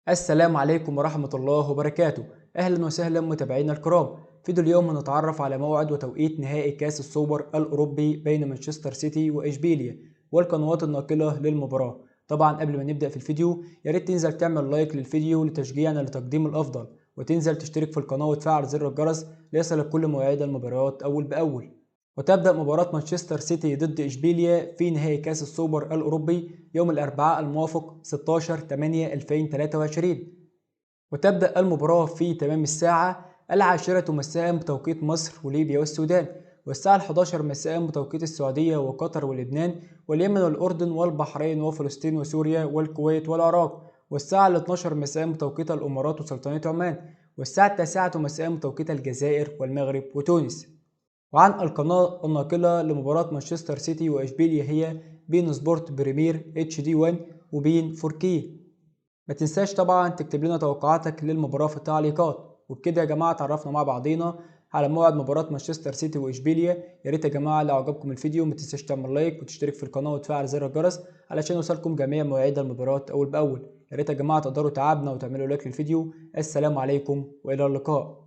السلام عليكم ورحمة الله وبركاته. أهلا وسهلا متابعينا الكرام. فيديو اليوم هنتعرف على موعد وتوقيت نهائي كأس السوبر الأوروبي بين مانشستر سيتي وإشبيليا والقنوات الناقلة للمباراة. طبعا قبل ما نبدأ في الفيديو ياريت تنزل تعمل لايك للفيديو لتشجيعنا لتقديم الأفضل، وتنزل تشترك في القناة وتفعل زر الجرس ليصلك كل مواعيد المباريات أول بأول. وتبدأ مباراة مانشستر سيتي ضد إشبيليا في نهائي كأس السوبر الأوروبي يوم الأربعاء الموافق 16/8/2023، وتبدأ المباراة في تمام الساعة 10 مساء بتوقيت مصر وليبيا والسودان، والساعة 11 مساء بتوقيت السعودية وقطر ولبنان واليمن والأردن والبحرين وفلسطين وسوريا والكويت والعراق، والساعة 12 مساء بتوقيت الإمارات وسلطنة عمان، والساعة 9 مساء بتوقيت الجزائر والمغرب وتونس. وعن القناة الناقلة لمباراة مانشستر سيتي وإشبيليا هي بين سبورت بريمير اتش دي 1 وبين 4K. ما تنساش طبعا تكتب لنا توقعاتك للمباراة في التعليقات. وبكده يا جماعة اتعرفنا مع بعضينا على موعد مباراة مانشستر سيتي وإشبيليا. يا ريت يا جماعة لو عجبكم الفيديو ما تنساش تعمل لايك وتشترك في القناة وتفعل زر الجرس علشان يوصلكم جميع مواعيد المباراة أول بأول. يا ريت يا جماعة تقدروا تعبنا وتعملوا لايك للفيديو. السلام عليكم وإلى اللقاء.